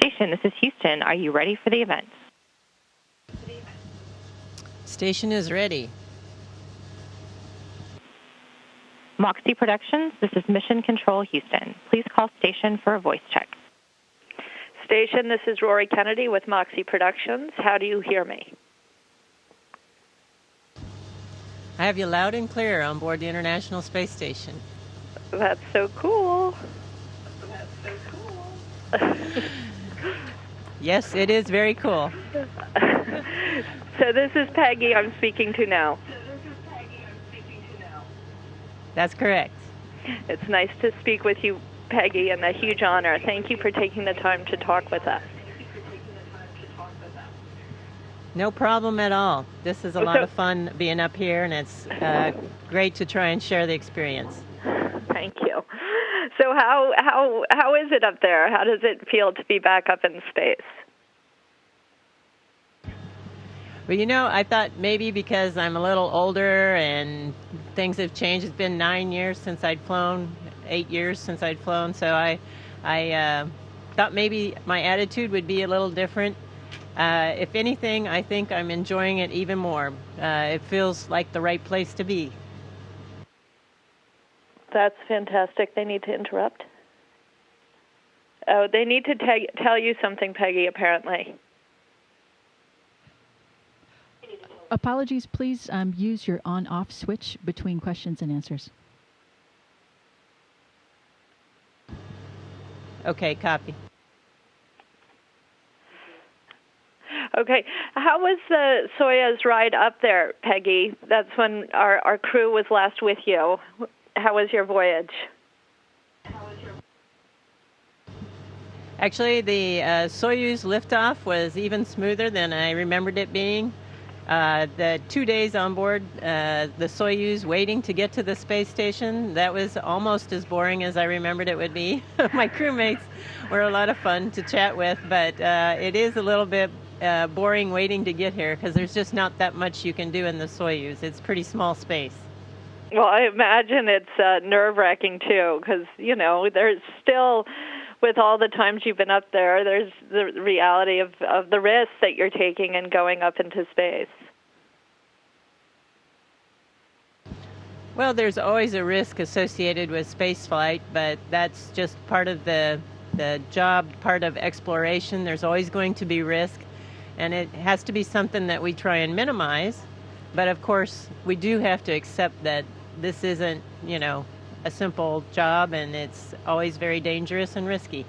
Station, this is Houston. Are you ready for the event? Station is ready. Moxie Productions, this is Mission Control Houston. Please call station for a voice check. Station, this is Rory Kennedy with Moxie Productions. How do you hear me? I have you loud and clear on board the International Space Station. That's so cool. Yes, it is very cool. So this is Peggy I'm speaking to now. That's correct. It's nice to speak with you, Peggy, and a huge honor. Thank you for taking the time to talk with us. No problem at all. This is a lot of fun being up here, and it's great to try and share the experience. Thank you. So how is it up there? How does it feel to be back up in space? Well, you know, I thought maybe because I'm a little older and things have changed. It's been 9 years since I'd flown, 8 years since I'd flown, so I thought maybe my attitude would be a little different. If anything, I think I'm enjoying it even more. It feels like the right place to be. That's fantastic. They need to interrupt. Oh, they need to tell you something, Peggy, apparently. Apologies, please use your on-off switch between questions and answers. Okay, copy. Okay. How was the Soyuz ride up there, Peggy? That's when our crew was last with you. How was your voyage? Actually, the Soyuz liftoff was even smoother than I remembered it being. The 2 days on board the Soyuz waiting to get to the space station, that was almost as boring as I remembered it would be. My crewmates were a lot of fun to chat with, but it is a little bit boring waiting to get here because there's just not that much you can do in the Soyuz. It's pretty small space. Well, I imagine it's nerve-wracking, too, because, you know, there's still, with all the times you've been up there, there's the reality of the risks that you're taking and going up into space. Well, there's always a risk associated with space flight, but that's just part of the job, part of exploration. There's always going to be risk, and it has to be something that we try and minimize. But, of course, we do have to accept that this isn't, you know, a simple job, and it's always very dangerous and risky.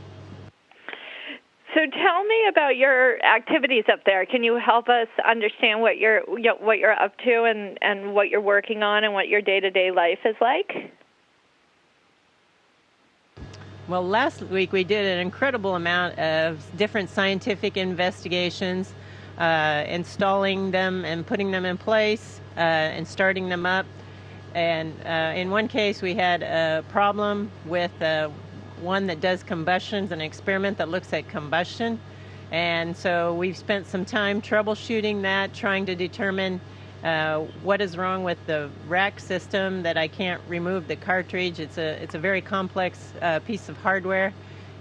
So tell me about your activities up there. Can you help us understand what you're up to and what you're working on and what your day-to-day life is like? Well, last week we did an incredible amount of different scientific investigations, installing them and putting them in place and starting them up. And in one case, we had a problem with one that does combustions, an experiment that looks at combustion. And so we've spent some time troubleshooting that, trying to determine what is wrong with the rack system, that I can't remove the cartridge. It's a very complex piece of hardware.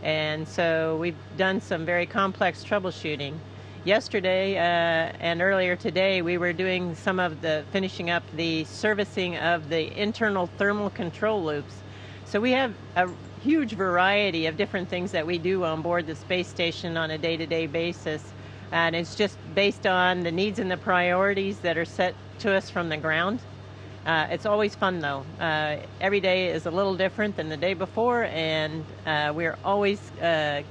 And so we've done some very complex troubleshooting. Yesterday and earlier today, we were doing some of the finishing up the servicing of the internal thermal control loops. So we have a huge variety of different things that we do on board the space station on a day-to-day basis. And it's just based on the needs and the priorities that are set to us from the ground. It's always fun, though. Every day is a little different than the day before, and we're always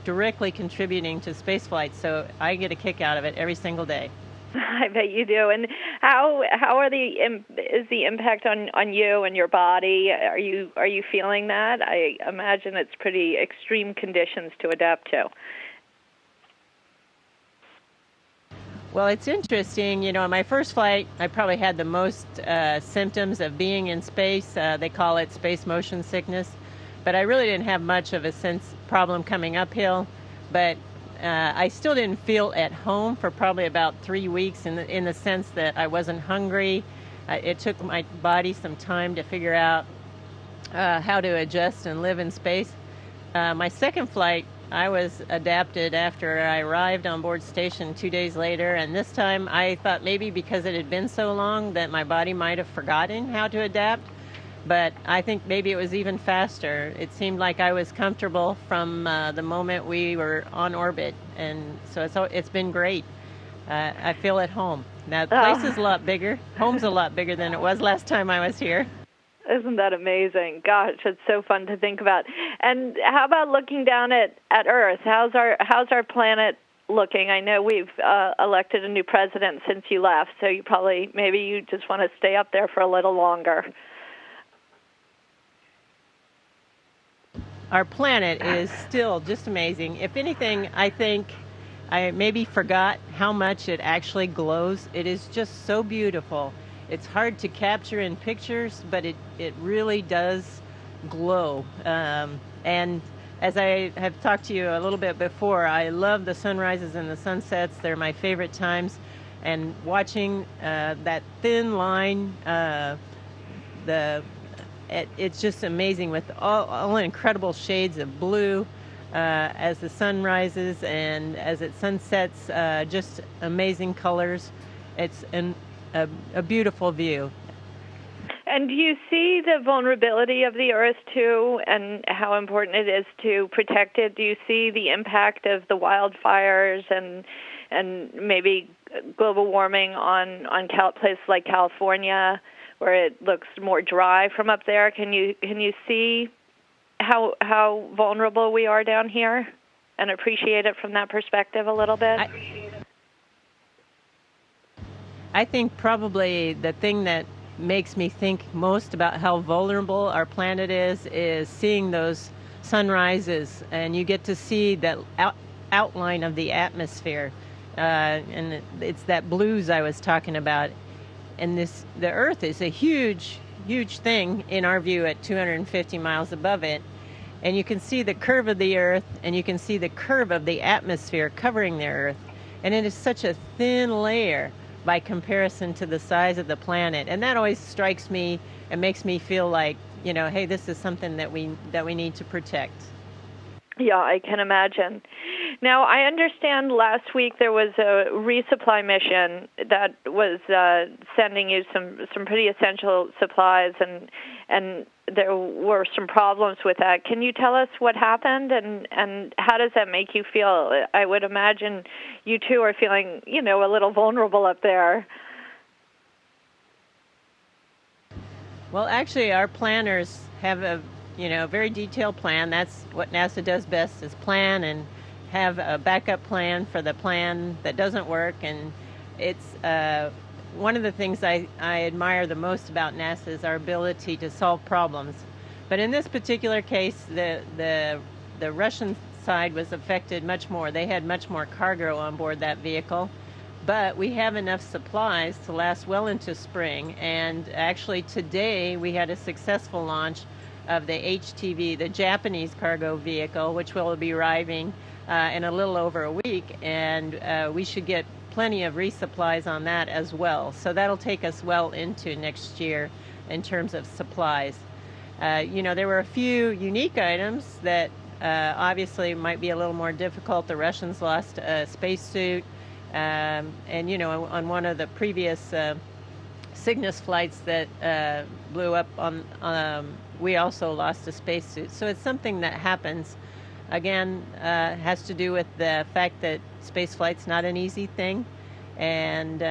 directly contributing to spaceflight, so I get a kick out of it every single day. I bet you do. And how is the impact on you and your body? Are you feeling that? I imagine it's pretty extreme conditions to adapt to. Well, it's interesting. You know, on my first flight, I probably had the most symptoms of being in space. They call it space motion sickness. But I really didn't have much of a problem coming uphill. But I still didn't feel at home for probably about 3 weeks in the sense that I wasn't hungry. It took my body some time to figure out how to adjust and live in space. My second flight I was adapted after I arrived on board station 2 days later, and this time I thought maybe because it had been so long that my body might have forgotten how to adapt, but I think maybe it was even faster. It seemed like I was comfortable from the moment we were on orbit, and so it's been great. I feel at home. Now, the place is a lot bigger. Home's a lot bigger than it was last time I was here. Isn't that amazing? Gosh, it's so fun to think about. And how about looking down at Earth? How's our planet looking? I know we've elected a new president since you left, so maybe you just want to stay up there for a little longer. Our planet is still just amazing. If anything, I think I maybe forgot how much it actually glows. It is just so beautiful. It's hard to capture in pictures, but it really does glow. And as I have talked to you a little bit before, I love the sunrises and the sunsets. They're my favorite times. And watching that thin line, it's just amazing with all incredible shades of blue as the sun rises and as it sunsets, just amazing colors. It's a beautiful view. And do you see the vulnerability of the Earth, too, and how important it is to protect it? Do you see the impact of the wildfires and maybe global warming on places like California, where it looks more dry from up there? Can you see how vulnerable we are down here and appreciate it from that perspective a little bit? I think probably the thing that makes me think most about how vulnerable our planet is seeing those sunrises, and you get to see that outline of the atmosphere, and it's that blues I was talking about. And the Earth is a huge, huge thing in our view at 250 miles above it, and you can see the curve of the Earth, and you can see the curve of the atmosphere covering the Earth, and it is such a thin layer by comparison to the size of the planet. And that always strikes me and makes me feel like, hey, this is something that we need to protect. Yeah, I can imagine. Now, I understand last week there was a resupply mission that was sending you some pretty essential supplies, and there were some problems with that. Can you tell us what happened, and how does that make you feel? I would imagine you too are feeling, a little vulnerable up there. Well, actually, our planners have a very detailed plan. That's what NASA does best, is plan and have a backup plan for the plan that doesn't work. And it's one of the things I admire the most about NASA is our ability to solve problems. But in this particular case, the Russian side was affected much more. They had much more cargo on board that vehicle. But we have enough supplies to last well into spring. And actually today we had a successful launch of the HTV, the Japanese cargo vehicle, which will be arriving in a little over a week, and we should get plenty of resupplies on that as well. So that'll take us well into next year in terms of supplies. There were a few unique items that obviously might be a little more difficult. The Russians lost a spacesuit, and on one of the previous Cygnus flights that blew up we also lost a spacesuit. So it's something that happens. Again, has to do with the fact that space flight's not an easy thing, and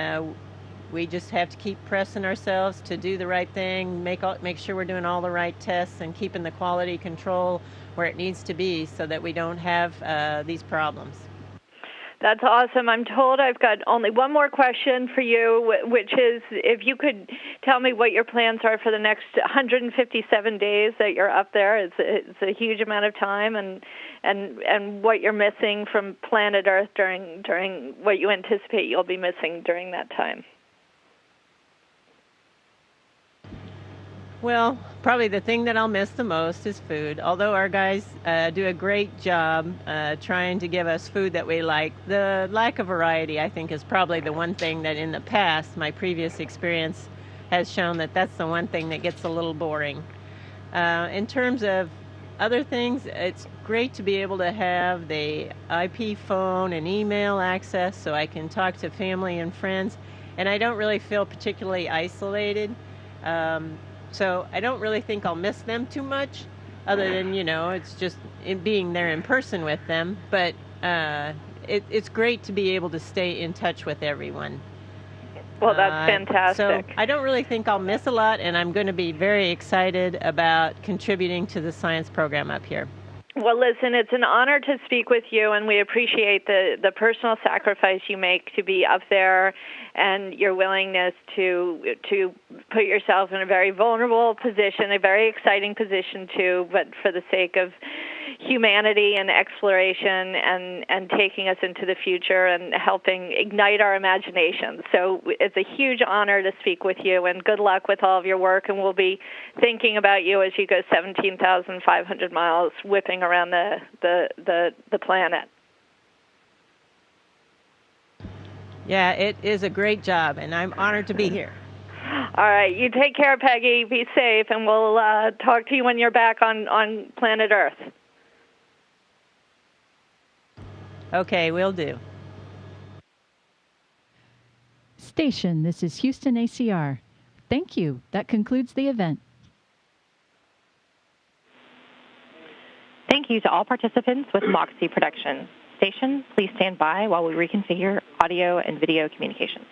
we just have to keep pressing ourselves to do the right thing, make sure we're doing all the right tests and keeping the quality control where it needs to be so that we don't have these problems. That's awesome. I'm told I've got only one more question for you, which is if you could tell me what your plans are for the next 157 days that you're up there. It's a huge amount of time, and what you're missing from planet Earth during what you anticipate you'll be missing during that time. Well, probably the thing that I'll miss the most is food. Although our guys do a great job trying to give us food that we like, the lack of variety, I think, is probably the one thing that in the past, my previous experience has shown that's the one thing that gets a little boring. In terms of other things, it's great to be able to have the IP phone and email access so I can talk to family and friends, and I don't really feel particularly isolated. So I don't really think I'll miss them too much, other than, it's just being there in person with them. But it's great to be able to stay in touch with everyone. Well, that's fantastic. So I don't really think I'll miss a lot, and I'm going to be very excited about contributing to the science program up here. Well, listen, it's an honor to speak with you, and we appreciate the personal sacrifice you make to be up there and your willingness to put yourself in a very vulnerable position, a very exciting position too, but for the sake of humanity and exploration and taking us into the future and helping ignite our imagination. So it's a huge honor to speak with you, and good luck with all of your work, and we'll be thinking about you as you go 17,500 miles whipping around the planet. Yeah, it is a great job, and I'm honored to be here. All right, you take care, Peggy. Be safe, and we'll talk to you when you're back on planet Earth. Okay, will do. Station, this is Houston ACR. Thank you. That concludes the event. Thank you to all participants with Moxie Production. Station, please stand by while we reconfigure audio and video communications.